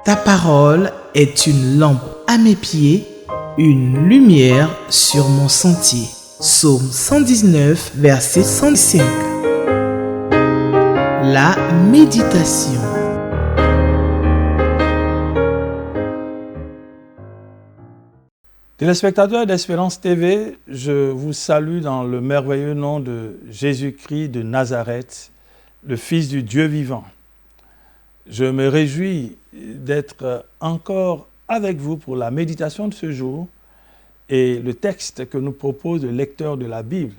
Ta parole est une lampe à mes pieds, une lumière sur mon sentier. Psaume 119, verset 105. La méditation. Téléspectateurs d'Espérance TV, je vous salue dans le merveilleux nom de Jésus-Christ de Nazareth, le Fils du Dieu vivant. Je me réjouis d'être encore avec vous pour la méditation de ce jour et le texte que nous propose le lecteur de la Bible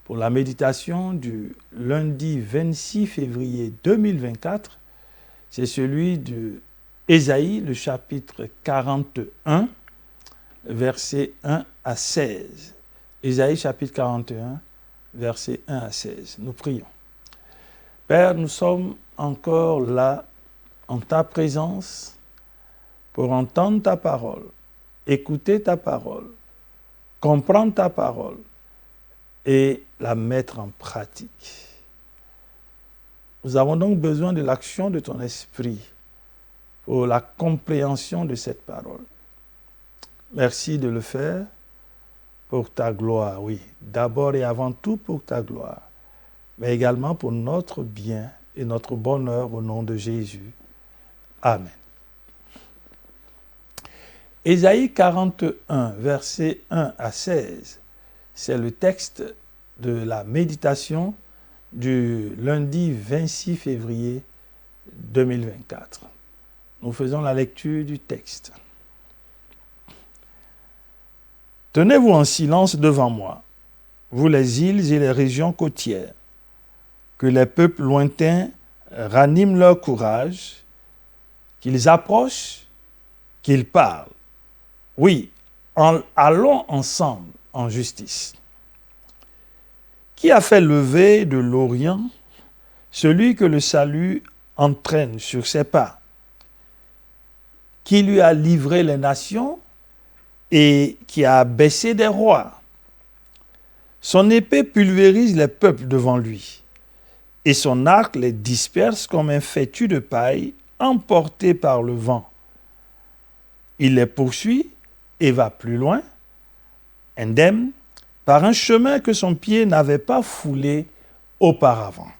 pour la méditation du lundi 26 février 2024, c'est celui de Ésaïe, le chapitre 41, versets 1 à 16. Ésaïe chapitre 41, versets 1 à 16. Nous prions. Père, nous sommes encore là en ta présence pour entendre ta parole, écouter ta parole, comprendre ta parole et la mettre en pratique. Nous avons donc besoin de l'action de ton esprit pour la compréhension de cette parole. Merci de le faire pour ta gloire, oui. D'abord et avant tout pour ta gloire, mais également pour notre bien et notre bonheur au nom de Jésus. Amen. Ésaïe 41, versets 1 à 16, c'est le texte de la méditation du lundi 26 février 2024. Nous faisons la lecture du texte. Tenez-vous en silence devant moi, vous les îles et les régions côtières, que les peuples lointains raniment leur courage, qu'ils approchent, qu'ils parlent. Oui, allons ensemble en justice. Qui a fait lever de l'Orient celui que le salut entraîne sur ses pas? Qui lui a livré les nations et qui a abaissé des rois? Son épée pulvérise les peuples devant lui, et son arc les disperse comme un fétu de paille emporté par le vent. Il les poursuit et va plus loin, indemne, par un chemin que son pied n'avait pas foulé auparavant.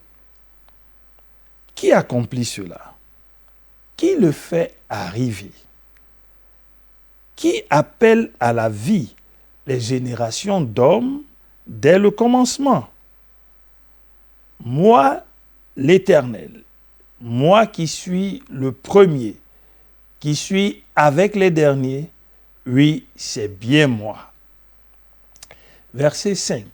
Qui accomplit cela? Qui le fait arriver? Qui appelle à la vie les générations d'hommes dès le commencement? Moi, l'Éternel, moi qui suis le premier, qui suis avec les derniers, oui, c'est bien moi. Verset 5.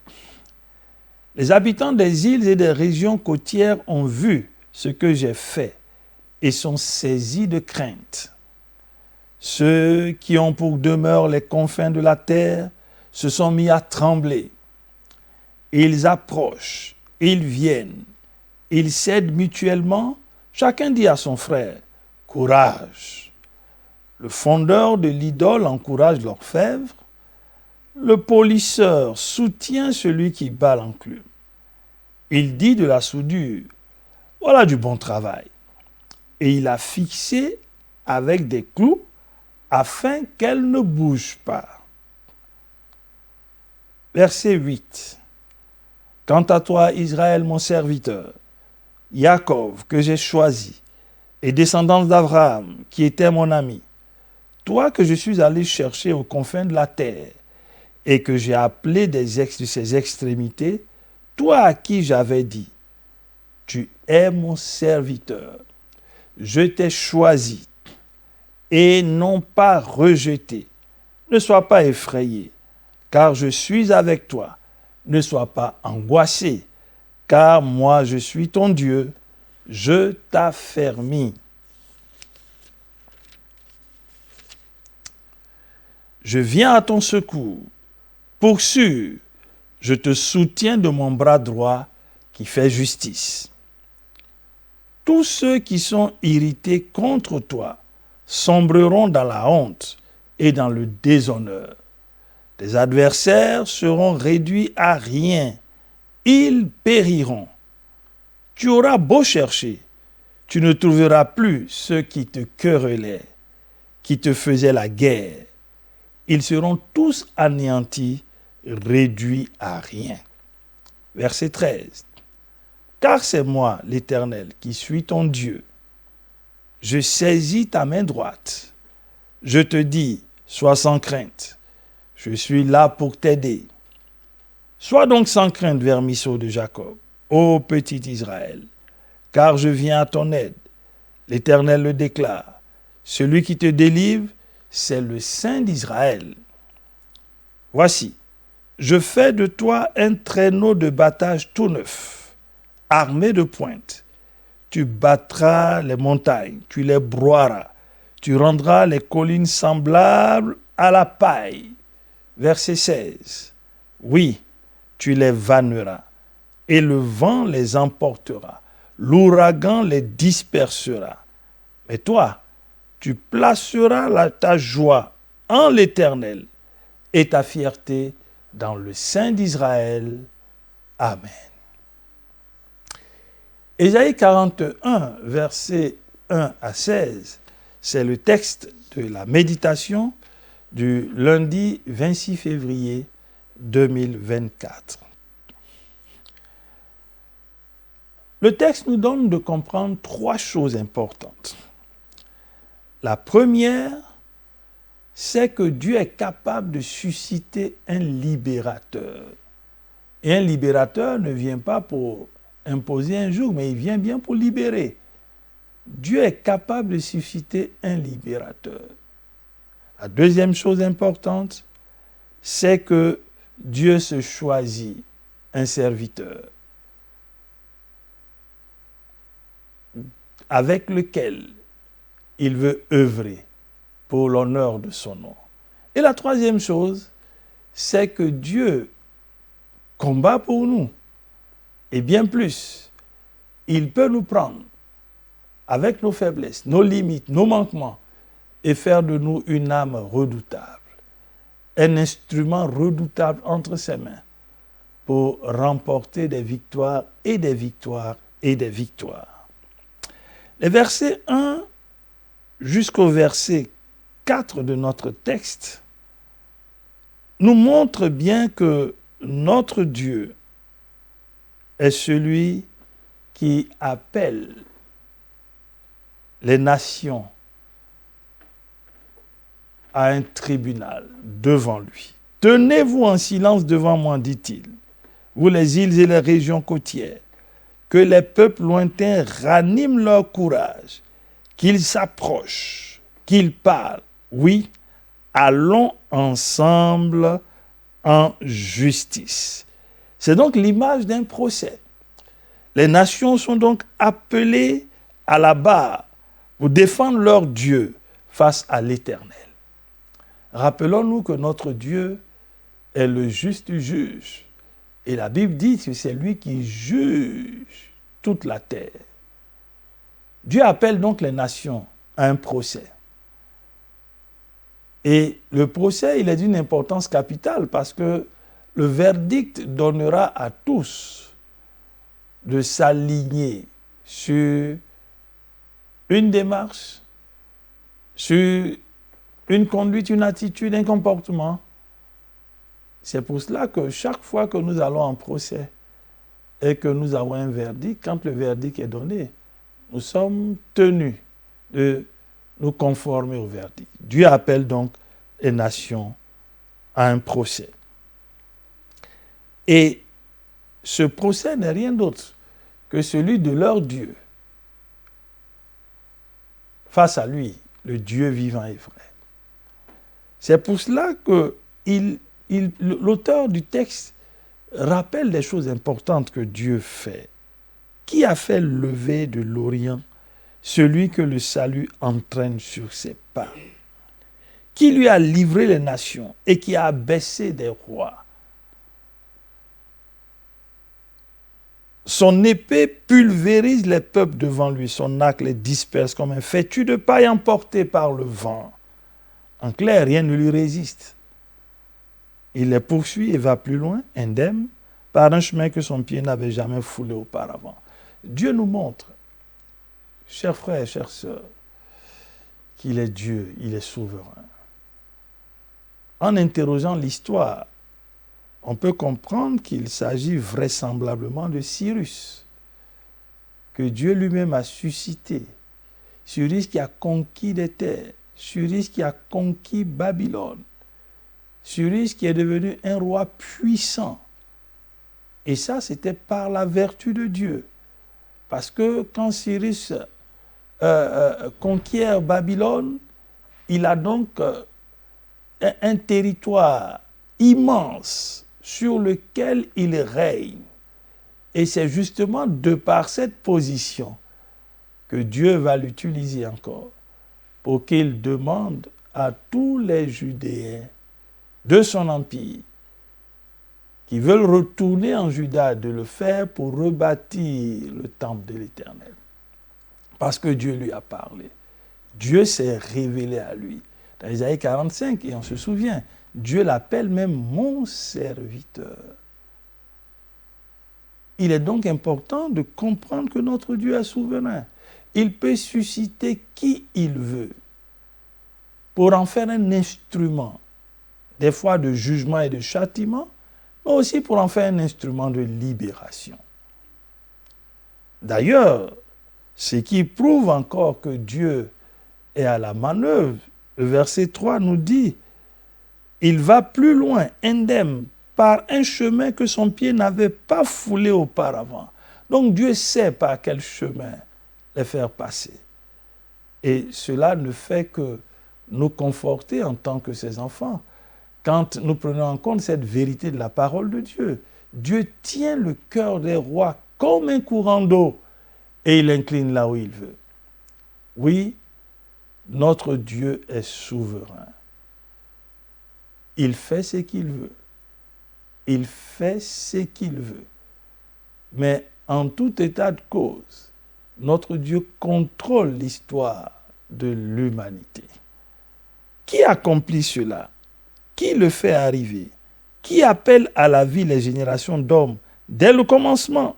Les habitants des îles et des régions côtières ont vu ce que j'ai fait et sont saisis de crainte. Ceux qui ont pour demeure les confins de la terre se sont mis à trembler. Ils approchent, ils viennent, ils s'aident mutuellement. Chacun dit à son frère, « Courage !» Le fondeur de l'idole encourage l'orfèvre. Le polisseur soutient celui qui bat l'enclume. Il dit de la soudure, « Voilà du bon travail !» Et il a fixé avec des clous afin qu'elle ne bouge pas. Verset 8. Quant à toi, Israël, mon serviteur, Jacob, que j'ai choisi, et descendance d'Abraham, qui était mon ami, toi que je suis allé chercher aux confins de la terre, et que j'ai appelé de ses extrémités, toi à qui j'avais dit, tu es mon serviteur, je t'ai choisi, et non pas rejeté. Ne sois pas effrayé, car je suis avec toi. Ne sois pas angoissé, car moi je suis ton Dieu, je t'affermis. Je viens à ton secours. Pour sûr, je te soutiens de mon bras droit qui fait justice. Tous ceux qui sont irrités contre toi sombreront dans la honte et dans le déshonneur. Tes adversaires seront réduits à rien. Ils périront. Tu auras beau chercher, tu ne trouveras plus ceux qui te querelaient. qui te faisaient la guerre. Ils seront tous anéantis, réduits à rien. Verset 13. Car c'est moi, l'Éternel, qui suis ton Dieu. Je saisis ta main droite. Je te dis, sois sans crainte. Je suis là pour t'aider. Sois donc sans crainte, vermisseau de Jacob, ô petit Israël, car je viens à ton aide. L'Éternel le déclare. Celui qui te délivre, c'est le Saint d'Israël. Voici, je fais de toi un traîneau de battage tout neuf, armé de pointes. Tu battras les montagnes, tu les broieras, tu rendras les collines semblables à la paille. Verset 16. Oui, tu les vanneras, et le vent les emportera, l'ouragan les dispersera. Mais toi, tu placeras ta joie en l'Éternel et ta fierté dans le Saint d'Israël. Amen. Ésaïe 41, versets 1 à 16, c'est le texte de la méditation du lundi 26 février 2024. Le texte nous donne de comprendre 3 choses importantes. La première, c'est que Dieu est capable de susciter un libérateur. Et un libérateur ne vient pas pour imposer un joug, mais il vient bien pour libérer. Dieu est capable de susciter un libérateur. La deuxième chose importante, c'est que Dieu se choisit un serviteur avec lequel il veut œuvrer pour l'honneur de son nom. Et la troisième chose, c'est que Dieu combat pour nous. Et bien plus, il peut nous prendre avec nos faiblesses, nos limites, nos manquements, et faire de nous une âme redoutable, un instrument redoutable entre ses mains pour remporter des victoires et des victoires et des victoires. Les versets 1 jusqu'au verset 4 de notre texte nous montrent bien que notre Dieu est celui qui appelle les nations à un tribunal devant lui. Tenez-vous en silence devant moi, dit-il, vous les îles et les régions côtières, que les peuples lointains raniment leur courage, qu'ils s'approchent, qu'ils parlent. Oui, allons ensemble en justice. C'est donc l'image d'un procès. Les nations sont donc appelées à la barre pour défendre leur Dieu face à l'Éternel. Rappelons-nous que notre Dieu est le juste juge. Et la Bible dit que c'est lui qui juge toute la terre. Dieu appelle donc les nations à un procès. Et le procès, il est d'une importance capitale parce que le verdict donnera à tous de s'aligner sur une démarche, sur une conduite, une attitude, un comportement. C'est pour cela que chaque fois que nous allons en procès et que nous avons un verdict, quand le verdict est donné, nous sommes tenus de nous conformer au verdict. Dieu appelle donc les nations à un procès. Et ce procès n'est rien d'autre que celui de leur Dieu face à lui, le Dieu vivant et vrai. C'est pour cela que l'auteur du texte rappelle des choses importantes que Dieu fait. Qui a fait lever de l'Orient celui que le salut entraîne sur ses pas? Qui lui a livré les nations et qui a abaissé des rois? Son épée pulvérise les peuples devant lui, son arc les disperse comme un fétu de paille emporté par le vent. En clair, rien ne lui résiste. Il les poursuit et va plus loin, indemne, par un chemin que son pied n'avait jamais foulé auparavant. Dieu nous montre, chers frères et chères sœurs, qu'il est Dieu, il est souverain. En interrogeant l'histoire, on peut comprendre qu'il s'agit vraisemblablement de Cyrus, que Dieu lui-même a suscité. Cyrus qui a conquis des terres, Cyrus qui a conquis Babylone, Cyrus qui est devenu un roi puissant. Et ça, c'était par la vertu de Dieu. Parce que quand Cyrus conquiert Babylone, il a donc un territoire immense sur lequel il règne. Et c'est justement de par cette position que Dieu va l'utiliser encore pour qu'il demande à tous les Judéens de son empire qui veulent retourner en Juda de le faire pour rebâtir le temple de l'Éternel. Parce que Dieu lui a parlé. Dieu s'est révélé à lui. Dans Isaïe 45, et on se souvient, Dieu l'appelle même mon serviteur. Il est donc important de comprendre que notre Dieu est souverain. Il peut susciter qui il veut pour en faire un instrument, des fois de jugement et de châtiment, mais aussi pour en faire un instrument de libération. D'ailleurs, ce qui prouve encore que Dieu est à la manœuvre, le verset 3 nous dit « Il va plus loin, indemne, par un chemin que son pied n'avait pas foulé auparavant. » Donc Dieu sait par quel chemin les faire passer. Et cela ne fait que nous conforter en tant que ses enfants. Quand nous prenons en compte cette vérité de la parole de Dieu, Dieu tient le cœur des rois comme un courant d'eau et il incline là où il veut. Oui, notre Dieu est souverain. Il fait ce qu'il veut. Il fait ce qu'il veut. Mais en tout état de cause, notre Dieu contrôle l'histoire de l'humanité. Qui accomplit cela? Qui le fait arriver? Qui appelle à la vie les générations d'hommes dès le commencement?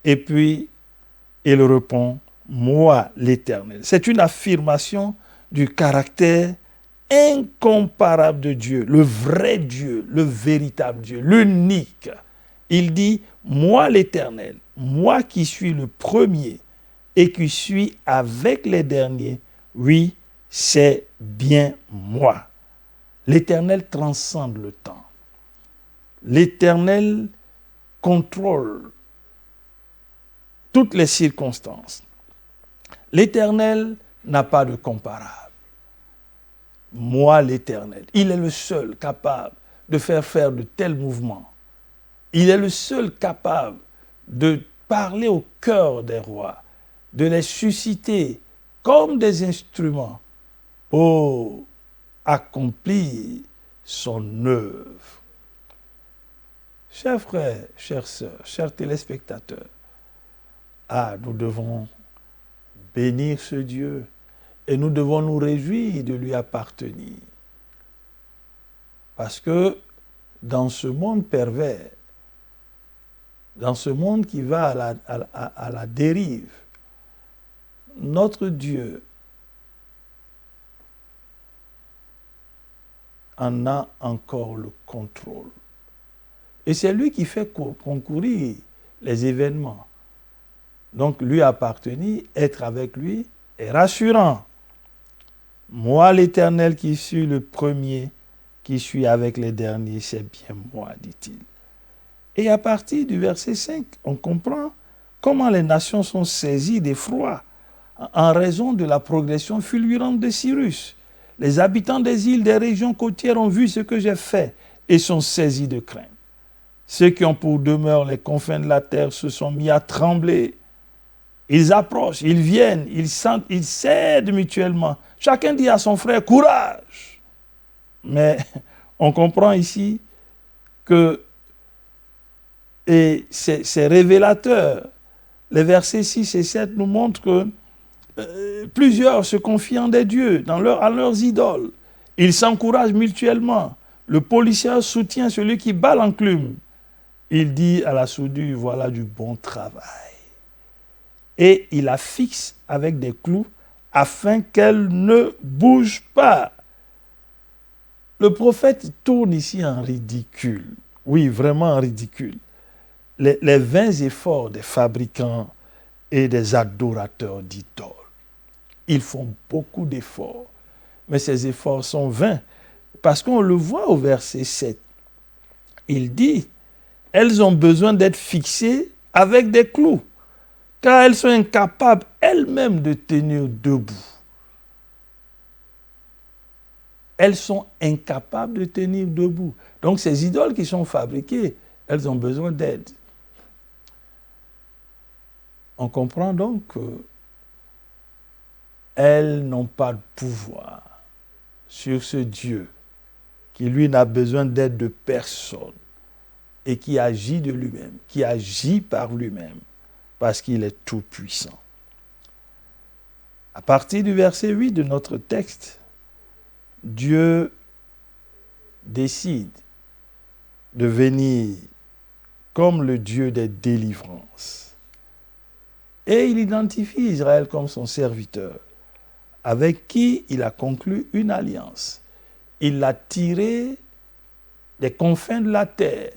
Et puis, il répond, moi l'Éternel. C'est une affirmation du caractère incomparable de Dieu, le vrai Dieu, le véritable Dieu, l'unique. Il dit, moi l'Éternel, moi qui suis le premier et qui suis avec les derniers, oui, c'est bien moi. L'Éternel transcende le temps. L'Éternel contrôle toutes les circonstances. L'Éternel n'a pas de comparable. Moi, l'Éternel, il est le seul capable de faire de tels mouvements. Il est le seul capable de parler au cœur des rois, de les susciter comme des instruments pour accomplir son œuvre. Chers frères, chères sœurs, chers téléspectateurs, nous devons bénir ce Dieu et nous devons nous réjouir de lui appartenir. Parce que dans ce monde pervers, dans ce monde qui va à la dérive, notre Dieu en a encore le contrôle. Et c'est lui qui fait concourir les événements. Donc, lui appartenir, être avec lui, est rassurant. Moi, l'Éternel qui suis le premier, qui suis avec les derniers, c'est bien moi, dit-il. Et à partir du verset 5, on comprend comment les nations sont saisies d'effroi en raison de la progression fulgurante de Cyrus. Les habitants des îles, des régions côtières ont vu ce que j'ai fait et sont saisis de crainte. Ceux qui ont pour demeure les confins de la terre se sont mis à trembler. Ils approchent, ils viennent, ils sentent, ils s'aident mutuellement. Chacun dit à son frère, courage. Mais on comprend ici que c'est révélateur. Les versets 6 et 7 nous montrent que plusieurs se confient en des dieux, à leurs idoles. Ils s'encouragent mutuellement. Le policier soutient celui qui bat l'enclume. Il dit à la soudure, voilà du bon travail. Et il la fixe avec des clous afin qu'elles ne bougent pas. Le prophète tourne ici en ridicule. Oui, vraiment en ridicule. Les vains efforts des fabricants et des adorateurs d'idoles. Ils font beaucoup d'efforts, mais ces efforts sont vains, parce qu'on le voit au verset 7. Il dit, elles ont besoin d'être fixées avec des clous, car elles sont incapables elles-mêmes de tenir debout. Elles sont incapables de tenir debout. Donc ces idoles qui sont fabriquées, elles ont besoin d'aide. On comprend donc qu'elles n'ont pas de pouvoir sur ce Dieu qui, lui, n'a besoin d'aide de personne et qui agit de lui-même, qui agit par lui-même, parce qu'il est tout-puissant. À partir du verset 8 de notre texte, Dieu décide de venir comme le Dieu des délivrances. Et il identifie Israël comme son serviteur, avec qui il a conclu une alliance. Il l'a tiré des confins de la terre.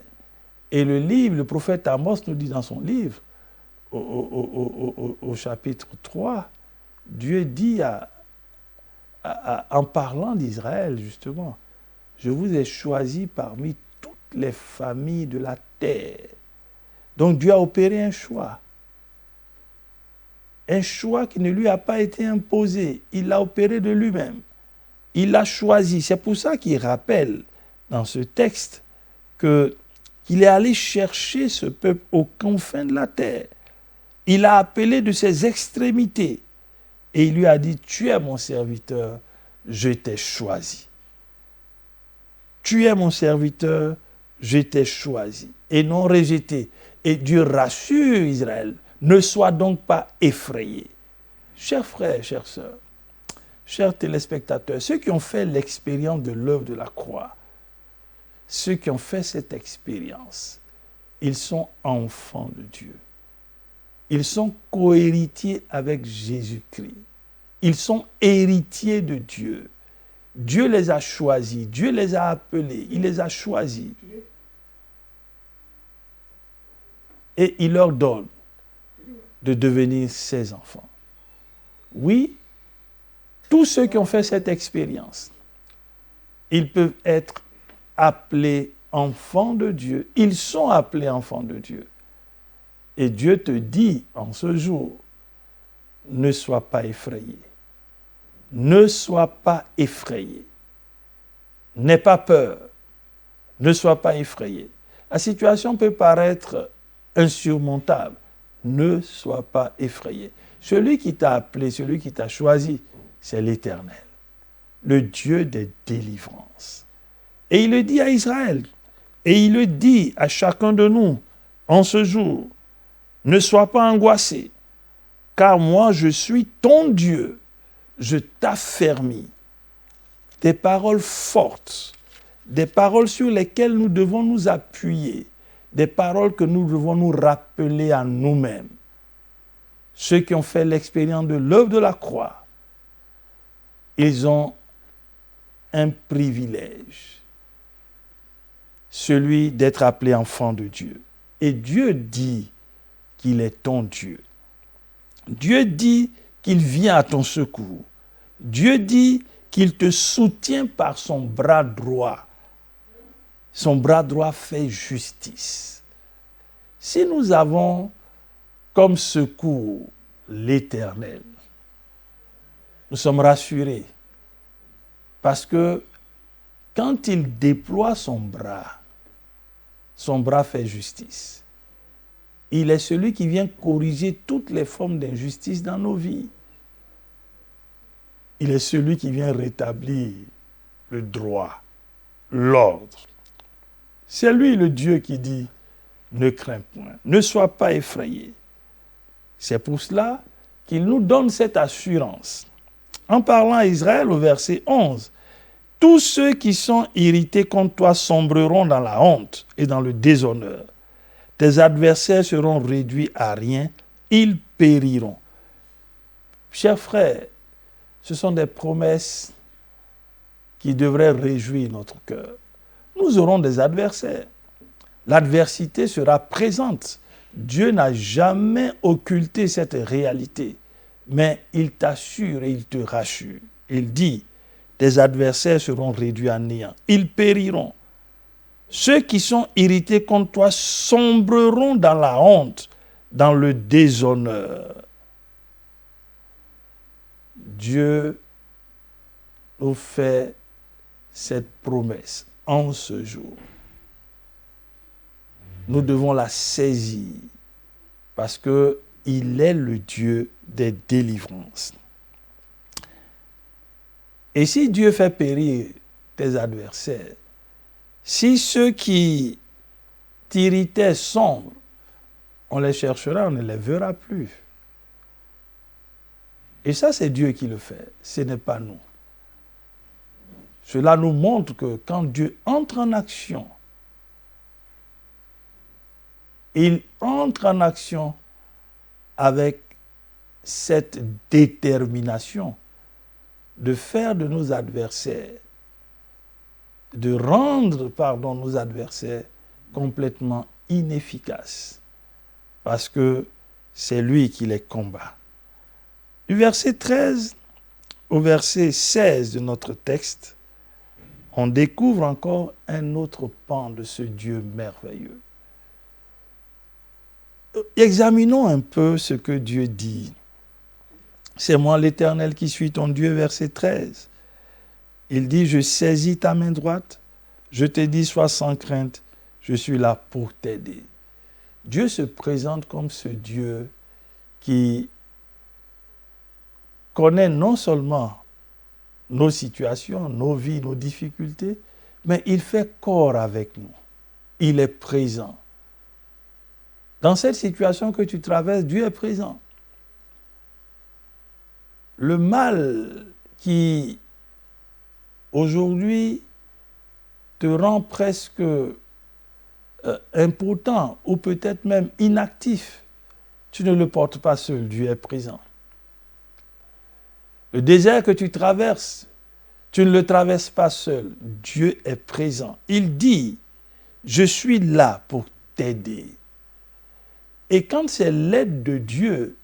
Et le prophète Amos nous dit dans son livre, au chapitre 3, Dieu dit, en parlant d'Israël justement, je vous ai choisi parmi toutes les familles de la terre. Donc Dieu a opéré un choix. Un choix qui ne lui a pas été imposé. Il l'a opéré de lui-même. Il l'a choisi. C'est pour ça qu'il rappelle dans ce texte qu'il est allé chercher ce peuple aux confins de la terre. Il a appelé de ses extrémités. Et il lui a dit, tu es mon serviteur, je t'ai choisi. Tu es mon serviteur, je t'ai choisi. Et non rejeté. Et Dieu rassure Israël. Ne sois donc pas effrayé. Chers frères, chères sœurs, chers téléspectateurs, ceux qui ont fait l'expérience de l'œuvre de la croix, ceux qui ont fait cette expérience, ils sont enfants de Dieu. Ils sont co-héritiers avec Jésus-Christ. Ils sont héritiers de Dieu. Dieu les a choisis, Dieu les a appelés, il les a choisis. Et il leur donne de devenir ses enfants. Oui, tous ceux qui ont fait cette expérience, ils peuvent être appelés enfants de Dieu. Ils sont appelés enfants de Dieu. Et Dieu te dit en ce jour, ne sois pas effrayé. Ne sois pas effrayé. N'aie pas peur. Ne sois pas effrayé. La situation peut paraître insurmontable. Ne sois pas effrayé. Celui qui t'a appelé, celui qui t'a choisi, c'est l'Éternel, le Dieu des délivrances. Et il le dit à Israël, et il le dit à chacun de nous en ce jour, ne sois pas angoissé, car moi je suis ton Dieu, je t'affermis. Des paroles fortes, des paroles sur lesquelles nous devons nous appuyer, des paroles que nous devons nous rappeler à nous-mêmes. Ceux qui ont fait l'expérience de l'œuvre de la croix, ils ont un privilège, celui d'être appelé enfant de Dieu. Et Dieu dit qu'il est ton Dieu. Dieu dit qu'il vient à ton secours. Dieu dit qu'il te soutient par son bras droit. Son bras droit fait justice. Si nous avons comme secours l'Éternel, nous sommes rassurés. Parce que quand il déploie son bras fait justice. Il est celui qui vient corriger toutes les formes d'injustice dans nos vies. Il est celui qui vient rétablir le droit, l'ordre. C'est lui le Dieu qui dit, ne crains point, ne sois pas effrayé. C'est pour cela qu'il nous donne cette assurance. En parlant à Israël au verset 11, tous ceux qui sont irrités contre toi sombreront dans la honte et dans le déshonneur. Tes adversaires seront réduits à rien, ils périront. Chers frères, ce sont des promesses qui devraient réjouir notre cœur. Nous aurons des adversaires. L'adversité sera présente. Dieu n'a jamais occulté cette réalité, mais il t'assure et il te rassure. Il dit, tes adversaires seront réduits à néant. Ils périront. Ceux qui sont irrités contre toi sombreront dans la honte, dans le déshonneur. Dieu nous fait cette promesse en ce jour. Nous devons la saisir parce qu'il est le Dieu des délivrances. Et si Dieu fait périr tes adversaires, si ceux qui t'irritaient sombrent, on les cherchera, on ne les verra plus. Et ça, c'est Dieu qui le fait, ce n'est pas nous. Cela nous montre que quand Dieu entre en action, il entre en action avec cette détermination de faire de nos adversaires, de rendre, nos adversaires complètement inefficaces, parce que c'est lui qui les combat. Du verset 13 au verset 16 de notre texte, on découvre encore un autre pan de ce Dieu merveilleux. Examinons un peu ce que Dieu dit. C'est moi l'Éternel qui suis ton Dieu, verset 13. Il dit, je saisis ta main droite, je te dis, sois sans crainte, je suis là pour t'aider. Dieu se présente comme ce Dieu qui connaît non seulement nos situations, nos vies, nos difficultés, mais il fait corps avec nous. Il est présent. Dans cette situation que tu traverses, Dieu est présent. Le mal qui, aujourd'hui, te rend presque impotent ou peut-être même inactif, tu ne le portes pas seul, Dieu est présent. Le désert que tu traverses, tu ne le traverses pas seul, Dieu est présent. Il dit, je suis là pour t'aider. Et quand c'est l'aide de Dieu,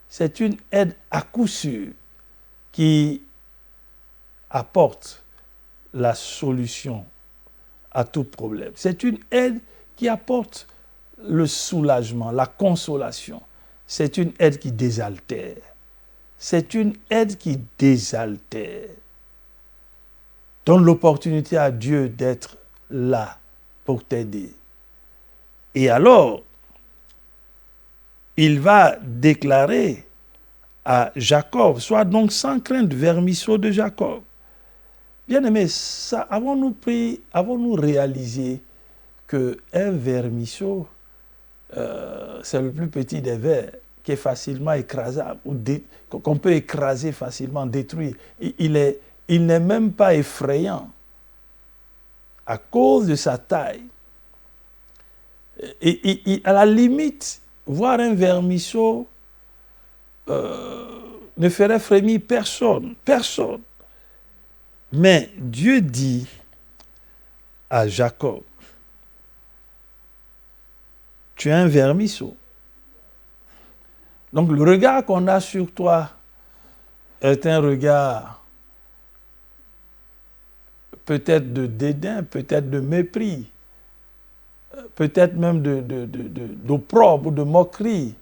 c'est une aide à coup sûr qui apporte la solution à tout problème. C'est une aide qui apporte le soulagement, la consolation. C'est une aide qui désaltère. C'est une aide qui désaltère. Donne l'opportunité à Dieu d'être là pour t'aider. Et alors, il va déclarer à Jacob, sois donc sans crainte, vermisseau de Jacob. Bien-aimés, avons-nous réalisé qu'un vermisseau, c'est le plus petit des vers, qui est facilement écrasable, qu'on peut écraser facilement, détruire. Il n'est même pas effrayant à cause de sa taille. Et à la limite, voir un vermisseau ne ferait frémir personne. Mais Dieu dit à Jacob, tu es un vermisseau. Donc le regard qu'on a sur toi est un regard peut-être de dédain, peut-être de mépris, peut-être même d'opprobre ou de moquerie.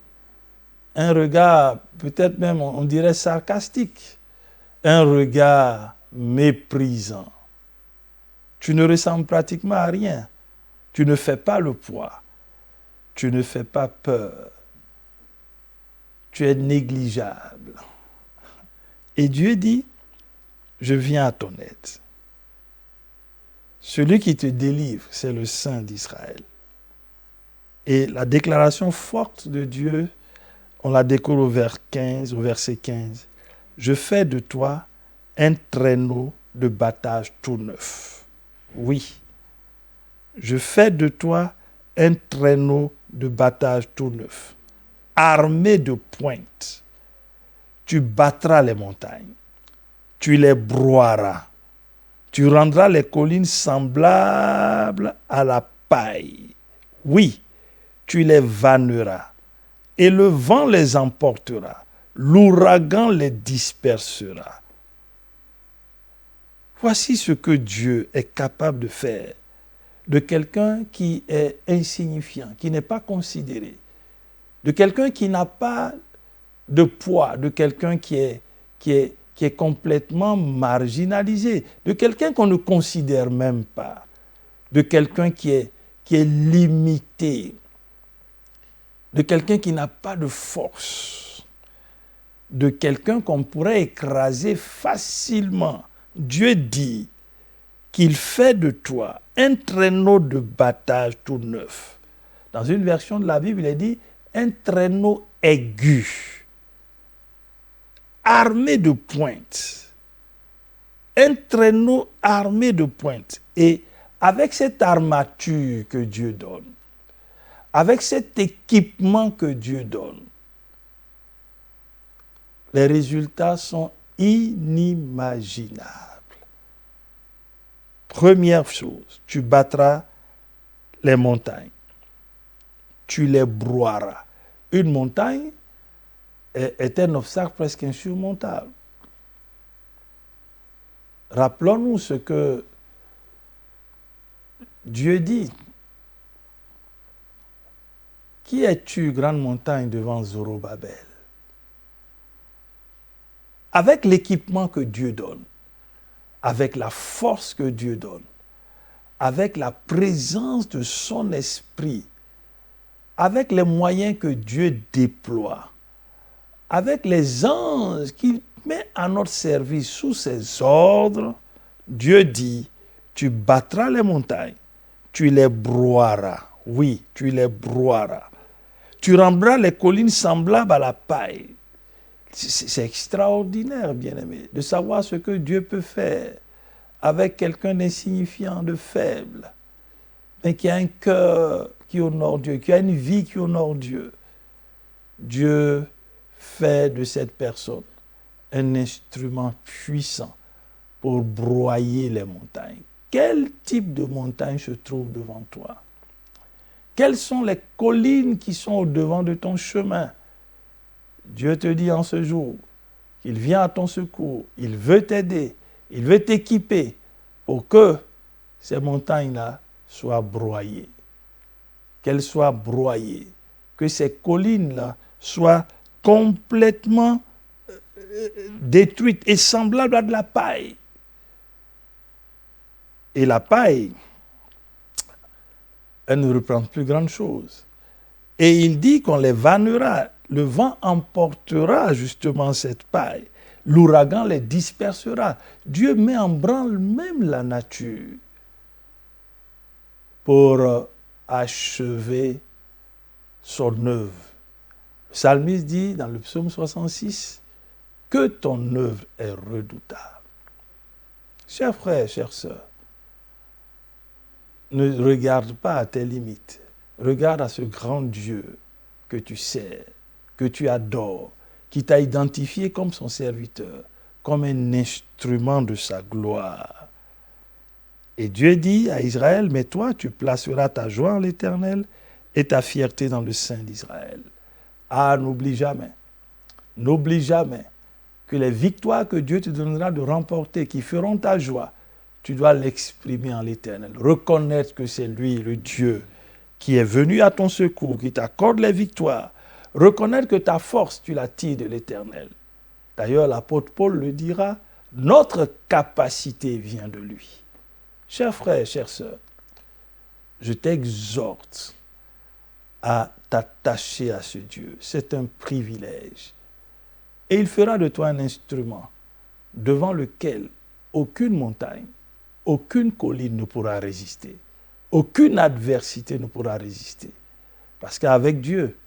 Un regard peut-être même, on dirait, sarcastique. Un regard méprisant. Tu ne ressembles pratiquement à rien. Tu ne fais pas le poids. Tu ne fais pas peur. Tu es négligeable. Et Dieu dit, je viens à ton aide. Celui qui te délivre, c'est le Saint d'Israël. Et la déclaration forte de Dieu, on la découvre au verset 15. Je fais de toi un traîneau de battage tout neuf. Oui, je fais de toi un traîneau de battage tout neuf, armé de pointes. Tu battras les montagnes. tu les broieras. Tu rendras les collines semblables à la paille. Oui, tu les vanneras. Et le vent les emportera. L'ouragan les dispersera. Voici ce que Dieu est capable de faire de quelqu'un qui est insignifiant, qui n'est pas considéré, de quelqu'un qui n'a pas de poids, de quelqu'un qui est complètement marginalisé, de quelqu'un qu'on ne considère même pas, de quelqu'un qui est limité, de quelqu'un qui n'a pas de force, de quelqu'un qu'on pourrait écraser facilement. Dieu dit qu'il fait de toi un traîneau de battage tout neuf. Dans une version de la Bible, il est dit un traîneau aigu, armé de pointes. Un traîneau armé de pointes. Et avec cette armature que Dieu donne, avec cet équipement que Dieu donne, les résultats sont inimaginables. Première chose, tu battras les montagnes. Tu les broieras. Une montagne est un obstacle presque insurmontable. Rappelons-nous ce que Dieu dit. Qui es-tu, grande montagne, devant Zorobabel? Avec l'équipement que Dieu donne, avec la force que Dieu donne, avec la présence de son esprit, avec les moyens que Dieu déploie, avec les anges qu'il met à notre service sous ses ordres, Dieu dit, tu battras les montagnes, tu les broieras. Oui, tu les broieras. Tu rendras les collines semblables à la paille. C'est extraordinaire, bien-aimé, de savoir ce que Dieu peut faire avec quelqu'un d'insignifiant, de faible, mais qui a un cœur qui honore Dieu, qui a une vie qui honore Dieu. Dieu fait de cette personne un instrument puissant pour broyer les montagnes. Quel type de montagne se trouve devant toi? Quelles sont les collines qui sont au-devant de ton chemin? Dieu te dit en ce jour qu'il vient à ton secours, il veut t'aider, il veut t'équiper pour que ces montagnes-là soient broyées. Qu'elles soient broyées, que ces collines-là soient complètement détruites et semblables à de la paille. Et la paille, elle ne représente plus grande chose. Et il dit qu'on les vannera. Le vent emportera justement cette paille. L'ouragan les dispersera. Dieu met en branle même la nature pour achever son œuvre. Le psalmiste dit dans le psaume 66 que ton œuvre est redoutable. Chers frères, chères sœurs, ne regarde pas à tes limites. Regarde à ce grand Dieu que tu sers, que tu adores, qui t'a identifié comme son serviteur, comme un instrument de sa gloire. Et Dieu dit à Israël, mais toi, tu placeras ta joie en l'Éternel et ta fierté dans le sein d'Israël. Ah, n'oublie jamais que les victoires que Dieu te donnera de remporter, qui feront ta joie, tu dois l'exprimer en l'Éternel. Reconnaître que c'est lui, le Dieu, qui est venu à ton secours, qui t'accorde les victoires. Reconnaître que ta force, tu la tires de l'Éternel. D'ailleurs, l'apôtre Paul le dira, notre capacité vient de lui. Chers frères, chères sœurs, je t'exhorte à t'attacher à ce Dieu. C'est un privilège. Et il fera de toi un instrument devant lequel aucune montagne, aucune colline ne pourra résister. Aucune adversité ne pourra résister. Parce qu'avec Dieu,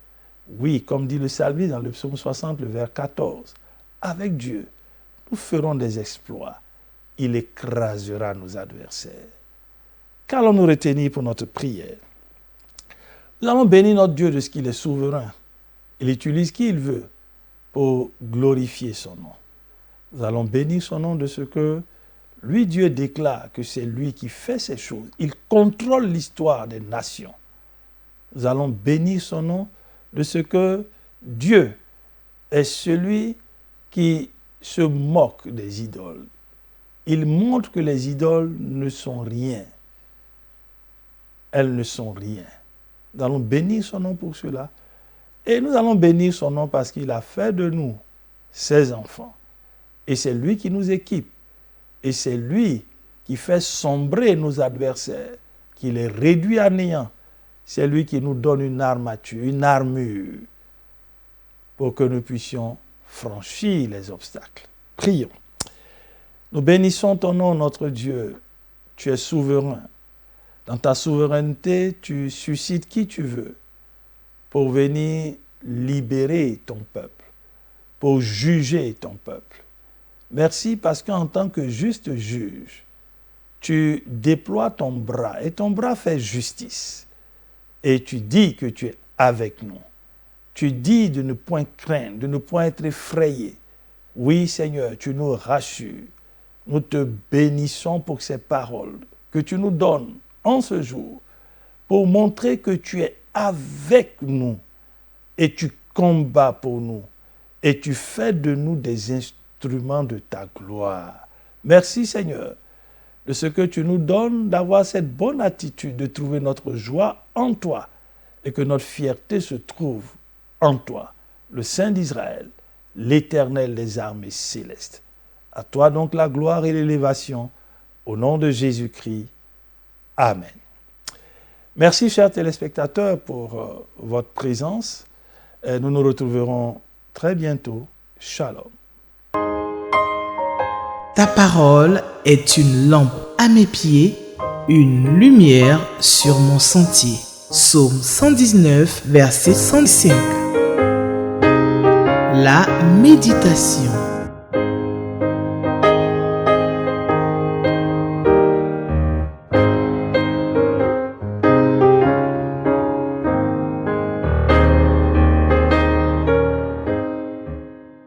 oui, comme dit le psalmiste dans le psaume 60, le vers 14, avec Dieu, nous ferons des exploits. Il écrasera nos adversaires. Qu'allons-nous retenir pour notre prière? Nous allons bénir notre Dieu de ce qu'il est souverain. Il utilise qui il veut pour glorifier son nom. Nous allons bénir son nom de ce que lui, Dieu déclare que c'est lui qui fait ces choses. Il contrôle l'histoire des nations. Nous allons bénir son nom de ce que Dieu est celui qui se moque des idoles. Il montre que les idoles ne sont rien. Elles ne sont rien. Nous allons bénir son nom pour cela. Et nous allons bénir son nom parce qu'il a fait de nous ses enfants. Et c'est lui qui nous équipe. Et c'est lui qui fait sombrer nos adversaires, qui les réduit à néant. C'est lui qui nous donne une armature, une armure, pour que nous puissions franchir les obstacles. Prions. Nous bénissons ton nom, notre Dieu. Tu es souverain. Dans ta souveraineté, tu suscites qui tu veux pour venir libérer ton peuple, pour juger ton peuple. Merci parce qu'en tant que juste juge, tu déploies ton bras et ton bras fait justice. Et tu dis que tu es avec nous. Tu dis de ne point craindre, de ne point être effrayé. Oui, Seigneur, tu nous rassures. Nous te bénissons pour ces paroles que tu nous donnes en ce jour pour montrer que tu es avec nous et tu combats pour nous et tu fais de nous des instruments de ta gloire. Merci, Seigneur, de ce que tu nous donnes, d'avoir cette bonne attitude, de trouver notre joie en toi et que notre fierté se trouve en toi, le Saint d'Israël, l'Éternel des armées célestes. À toi donc la gloire et l'élévation, au nom de Jésus-Christ. Amen. Merci, chers téléspectateurs, pour votre présence. Nous nous retrouverons très bientôt. Shalom. Ta parole est une lampe à mes pieds, une lumière sur mon sentier. Psaume 119, verset 105. La méditation.